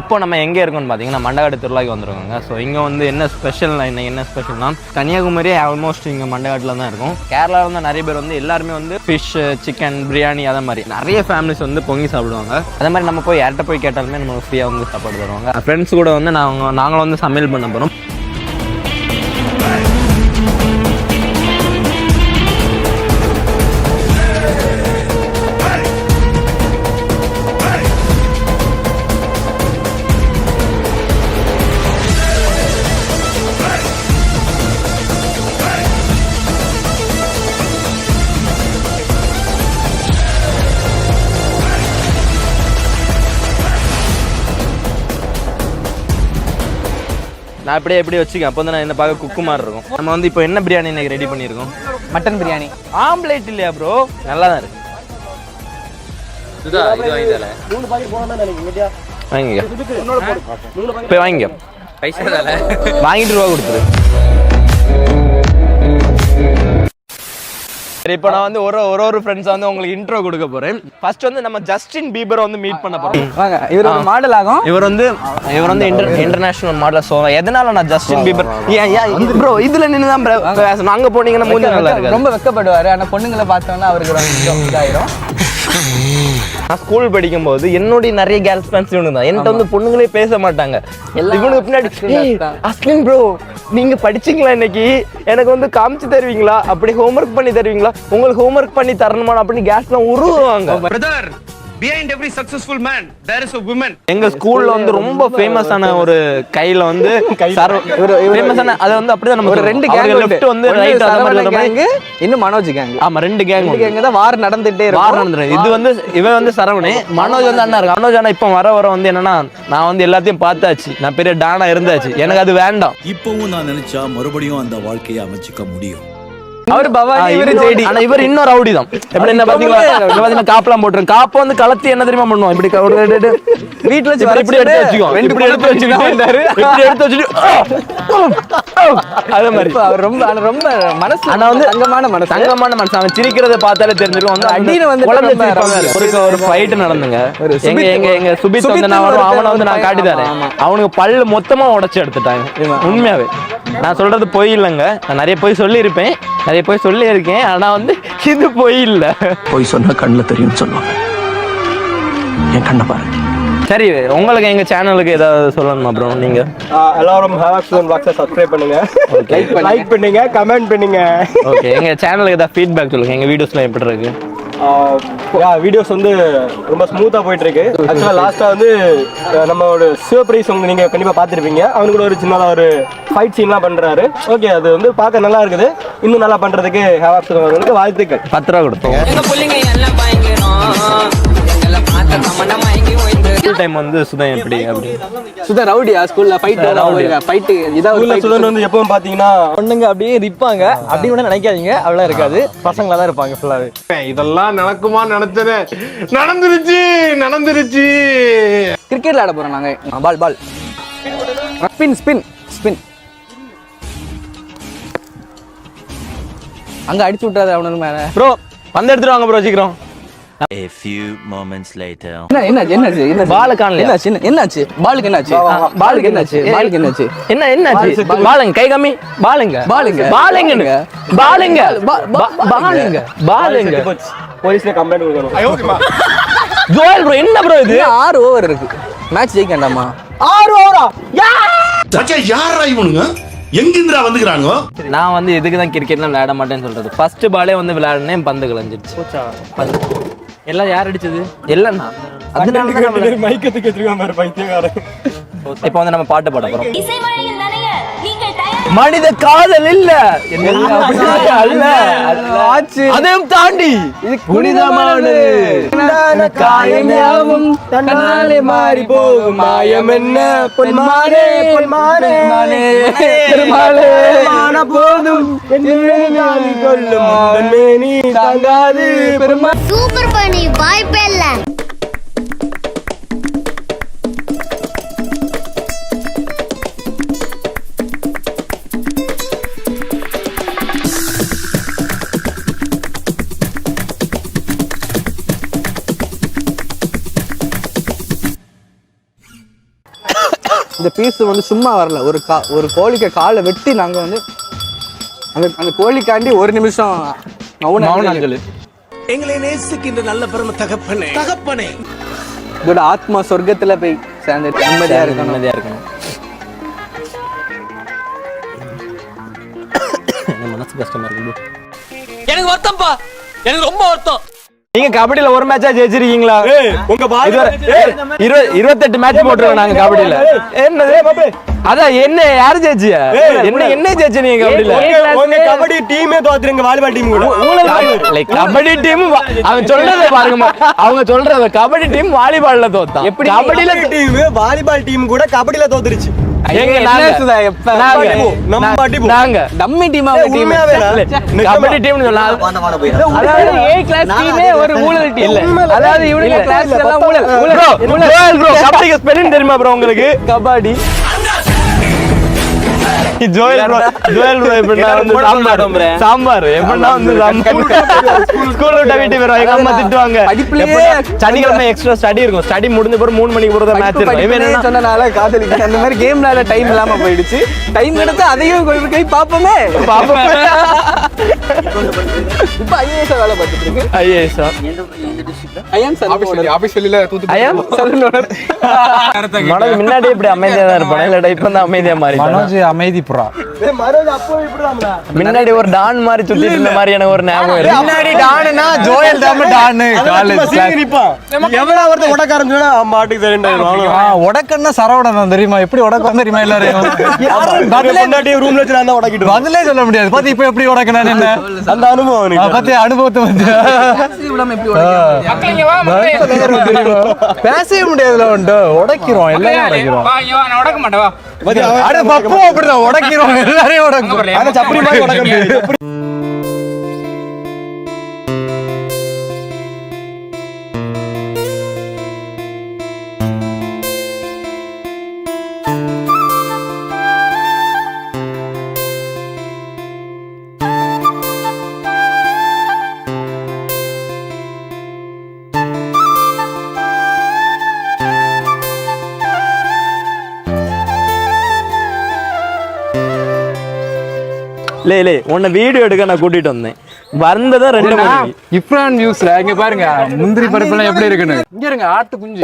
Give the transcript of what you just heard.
இப்போ நம்ம எங்கே இருக்கோம்னு பார்த்தீங்கன்னா மண்டகாடு திருவிழாக்கு வந்துருக்காங்க. ஸோ இங்கே வந்து என்ன ஸ்பெஷல்னா என்ன ஸ்பெஷல்னா கன்னியாகுமரி ஆல்மோஸ்ட் இங்கே மண்டகாட்டில் தான் இருக்கும். கேரளாவில் வந்து நிறைய பேர் வந்து எல்லாருமே வந்து ஃபிஷ், சிக்கன், பிரியாணி அதை மாதிரி நிறைய ஃபேமிலிஸ் வந்து பொங்கி சாப்பிடுவாங்க. அதே மாதிரி நம்ம போய் யார்கிட்ட போய் கேட்டாலுமே நம்ம ஃப்ரீயாக வந்து சாப்பாடு தருவாங்க. ஃப்ரெண்ட்ஸ் கூட வந்து நாங்களும் வந்து சமையல் பண்ண போகிறோம். நான் இப்படியே எப்படி வச்சுக்கேன். அப்போ வந்து நான் என்ன பார்க்க குக்கு மாதிரி இருக்கும். நம்ம வந்து இப்போ என்ன பிரியாணி இன்னைக்கு ரெடி பண்ணியிருக்கோம்? மட்டன் பிரியாணி. ஆம்லேட் இல்லையா ப்ரோ? நல்லா தான் இருக்கு. இது வாங்கிடல. 3 பாக்கெட் போனா நினைக்கிறேன். வாங்கிங்க. போய் வாங்கிங்க. பைசா தரல. வாங்கிட்டு ரூபா கொடுத்துரு. இப்போ நான் வந்து ஒரு ஃப்ரெண்ட்ஸ் வந்து உங்களுக்கு இன்ட்ரோ கொடுக்க போறேன். ஃபர்ஸ்ட் வந்து நம்ம ஜஸ்டின் பீபரை வந்து மீட் பண்ண போறோம். வாங்க. இவர் ஒரு மாடல் ஆகும். இவர் வந்து இன்டர்நேஷனல் மாடல். ஸோ எதனால நான் ஜஸ்டின் பீபர் ப்ரோ இதுல நின்று தான் பேசணும். அங்கே போனீங்கன்னா மூஞ்சி நல்லா இருக்கு. ரொம்ப வெக்கப்படுவாரு. ஆனால் பொண்ணுங்களை பார்த்தோம்னா அவருக்கு ரொம்ப இதாயிரும். நான் ஸ்கூல் படிக்கும் போது என்னுடைய நிறைய கேர்ள்ஸ் ஃப்ரெண்ட்ஸ் இவனு தான். என்கிட்ட வந்து பொண்ணுங்களே பேச மாட்டாங்க. இவனுக்கு பின்னாடி அஸ்லின் ப்ரோ நீங்க படிச்சீங்களா இன்னைக்கு, எனக்கு வந்து காமிச்சு தருவீங்களா, அப்படி ஹோம்ஒர்க் பண்ணி தருவீங்களா, உங்களுக்கு ஹோம்ஒர்க் பண்ணி தரணுமா அப்படின்னு கேஸ்லாம் உருவாங்க. Brother behind every successful man there is a woman. எங்க ஸ்கூல்ல வந்து ரொம்ப ஃபேமஸான ஒரு கையில வந்து ஃபேமஸான அது வந்து அப்படியே நம்ம ஒரு ரெண்டு கேங் லெஃப்ட் வந்து ரைட் அந்த மாதிரி கேங், இன்னும் மனோஜ் கேங். ஆமா ரெண்டு கேங் தான் வார் நடந்துட்டே இருக்கு. வார் நடந்துரு. இது வந்து இவன் வந்து சரவணே, மனோஜ் வந்து அண்ணா இருக்கு. மனோஜ் அண்ணா இப்போ வர வந்து என்னன்னா நான் வந்து எல்லாத்தையும் பார்த்தாச்சு, நான் பெரிய டானா இருந்தாச்சு, எனக்கு அது வேண்டாம். இப்பவும் நான் நினைச்சா மறுபடியும் அந்த வாழ்க்கையை அமைச்சிக்க முடியும். அவர் பவானி, இவர் ஜேடி. ஆனா இவர் இன்னொரு ரவுடி தான். எப்படி என்ன பாத்தீங்களா காப்பலாம் போட்டுரும். காப்ப வந்து கலத்தி என்ன தெரியுமா பண்ணுவோம், இப்படி வீட்டுல வச்சு இப்படி எடுத்து வச்சுக்கோ, இப்படி எடுத்து வச்சுட்டு அதே மாதிரி அவர் ரொம்ப மனசு, ஆனா வந்து தங்கமான மனசு. அவன் சிரிக்கிறத பார்த்தாலே தெரிஞ்சிருக்கும். வந்து அடியில வந்து ஒரு ஃபைட் நடந்துங்க. எங்க சுபித் வந்து அவனை வந்து நான் காட்டிதாரேன். அவனுக்கு பல்லு மொத்தமா உடைச்சு எடுத்துட்டாங்க. உண்மையாவே நான் சொல்றது பொய் இல்லைங்க. நான் நிறைய போய் சொல்லியிருப்பேன், நிறைய போய் சொல்லி இருக்கேன். ஆனா வந்து இது பொய் இல்ல. பொய் சொன்னா கண்ணுல தெரியும் சொல்லுவாங்க. என் கண்ணை பாருங்க. சரி, உங்களுக்கு எங்க சேனலுக்கு ஏதாவது சொல்லணுமா ப்ரோ? நீங்க எல்லாரும் ஹேவாக்ஸன் வாக்ஸை சப்ஸ்கிரைப் பண்ணுங்க, லைக் பண்ணுங்க, கமெண்ட் பண்ணுங்க. ஓகே, எங்க சேனலுக்கு ஏதாவது ஃபீட்பேக் சொல்லுங்க. எங்க வீடியோஸ்லாம் எப்படி இருக்கு? வீடியோஸ் வந்து ரொம்ப ஸ்மூத்தாக போயிட்டு இருக்கு. ஆக்சுவலாக லாஸ்ட்டாக வந்து நம்மளோட சிவபிரைஸ் வந்து நீங்கள் கண்டிப்பாக பார்த்துருப்பீங்க. அவனு கூட ஒரு சின்னதாக ஒரு ஃபைட் சீன்லாம் பண்ணுறாரு. ஓகே, அது வந்து பார்க்க நல்லா இருக்குது. இன்னும் நல்லா பண்ணுறதுக்கு ஹேவாக்ஸன் அவர்களுக்கு வாழ்த்துக்கள். 10 ரூபா கொடுத்தோம். டைம் வந்து சுதன் எப்படி அப்படி சுதன் ரவுடியா? ஸ்கூல்ல ஃபைட் இதாவது சுதன் வந்து எப்பவும் பாத்தீங்கன்னா பொண்ணுங்க அப்படியே இருப்பாங்க. அப்படி கூட நினைக்காதீங்க, அவ்வளவு இருக்காது. பசங்களா தான் இருப்பாங்க ஃபுல்லாவே. இதெல்லாம் நடக்குமா? நடந்துருச்சு. கிரிக்கெட்ல ஆட போறோம் நாங்க. பால் ஸ்பின் அங்க அடிச்சு விட்டாரு அவனுக்கு மேல. ப்ரோ வந்து எடுத்துட்டு வாங்க ப்ரோ சீக்கிரம். A few moments later. என்னாச்சு பால் காணல. என்னாச்சு பாலுக்கு என்னாச்சு? என்னாச்சு? பாலுங்க கை கம்மி. பாலுங்க போலீஸ்ல கம்ப்ளைண்ட் கொடுக்கணும். ஜோயல் ப்ரோ என்ன ப்ரோ இது? 6 ஓவர் இருக்கு. மேட்ச் ஜெயிக்க வேண்டாமா? 6 ஓவரா? யாரா இவனுங்க? எங்கிந்திரா வந்துக்கிறானுங்க? நான் வந்து எதுக்கு தான் கிரிக்கெட்லாம் விளையாட மாட்டேன்னு சொல்றது. ஃபர்ஸ்ட் பாலே வந்து விளையாடுனேன், பந்து கலஞ்சிருச்சு. எல்லாம் யார் அடிச்சது? எல்லாம் அதனால மைக்கத்துக்கு எடுத்துக்காம பாரு பைத்தியக்காரன். இப்போ வந்து நம்ம பாட்டு பாட போறோம். மனித காதல் இல்ல அல்ல, அதையும் தாண்டி இது புனிதமானது. காயமாவும் தன்னாலே மாறி போகும் மாயம் என்ன பொன்மானே பெருமாளே மான போதும் கொள்ளும் மேனி தாங்காது பெருமா. சூப்பர் பண்ணி வாய்ப்பே இல்ல. இந்த பீஸ் வந்து சும்மா வரல. ஒரு கோழிக்கு காலை வெட்டி நாங்க வந்து அந்த கோழிக்காண்டி 1 நிமிஷம் மௌன அஞ்சலி. எங்களை நேசிக்கின்ற நல்ல பெருமை தகப்பனே இதோட ஆத்மா சொர்க்கத்துல போய் சேர்ந்து நிம்மதியா இருக்கணும். மனசு கஷ்டமா இருக்கு. எனக்கு வருத்தம்ப்பா, எனக்கு ரொம்ப வருத்தம். நீங்க கபடியில ஒரு மேட்சா ஜெயிச்சிருக்கீங்களா? உங்க பால் 28 மேட்ச் போட்டுருக்கோம் நாங்க கபடியில. என்னது அதான் என்ன யாரு ஜெயிச்சியா? என்ன ஜெயிச்சு நீங்க கபடியில? உங்க கபடி டீமே தோத்துறீங்க வாலிபால் டீம் கூட. கபடி டீம் அவன் சொல்றத பாருங்க, அவங்க சொல்றத கபடி டீம் வாலிபால்ல தோத்தான். எப்படி கபடியில டீம் வாலிபால் டீம் கூட கபடியில தோத்துருச்சு. நாங்க டம்மி டீமா கபடி டீம் அதாவது ஏ கிளாஸ் டீமே ஒரு ஊழல் டீம் இல்ல. அதாவது இவனுங்க கிளாஸ்ல எல்லாம் ஊழல். கபடிக்கு ஸ்பெல்லிங் தெரியுமா ப்ரோ உங்களுக்கு? கபடி ஜோயல் ப்ரோ எப்படின்னா வந்து சாம்பார் எப்படின்னா வந்து ஸ்கூல் விட்ட வீட்டு போயிடும். எங்க அம்மா திட்டுவாங்க. சனிக்கிழமை எக்ஸ்ட்ரா ஸ்டடி இருக்கும். ஸ்டடி முடிஞ்ச பிறகு 3 மணிக்கு போறதா மேட்ச் இருக்கும். இவன் என்ன சொன்னனால காதலிக்க அந்த மாதிரி கேம் விளையாட டைம் இல்லாம போயிடுச்சு. டைம் எடுத்து அதையும் கை பாப்போமே. இப்ப ஐஏஎஸ் வேலை பார்த்துட்டு இருக்கு. ஐஏஎஸ் மனோஜ் முன்னாடி இப்படி அமைதியா தான் இருப்பான். இல்லடா இப்ப தான் அமைதியா மாறி. மனோஜ் அமைதி புறா. முன்னாடி ஒரு டான் மாதிரி சுத்திட்டு இருந்த மாதிரி எனக்கு ஒரு ஞாபகம் இருக்கு. முன்னாடி டான்னா ஜோயல் தான் டான் காலேஜ் எவ்வளவு ஒருத்த உடக்காரன் சொன்னா மாட்டுக்கு தெரியும். உடக்கன்னா சரவணன் தான் தெரியுமா? எப்படி உடக்கம் தெரியுமா எல்லாரையும்? ரூம்ல வச்சு நான் உடக்கிட்டு பதிலே சொல்ல முடியாது. பாத்தி இப்ப எப்படி உடக்கணும் என்ன அந்த அனுபவம் பத்தி அனுபவத்தை வந்து பேசவே முடியாதுல உண்டு. உடைக்கிறோம் எல்லாரும் உடைக்கிறோம். அப்படிதான் உடைக்கிறோம் எல்லாரையும் உடைக்கிறோம். சப்பரி மாதிரி உடக்க முடியாது. லே உன்னை வீடியோ எடுக்க நான் கூட்டிட்டு வந்தேன். வந்ததா 2 மணிக்கு. இப்ரான் நியூஸ்ல இங்க பாருங்க முந்திரி பருப்பு எல்லாம் எப்படி இருக்குன்னு. இங்க இருங்க ஆட்டு குஞ்சு.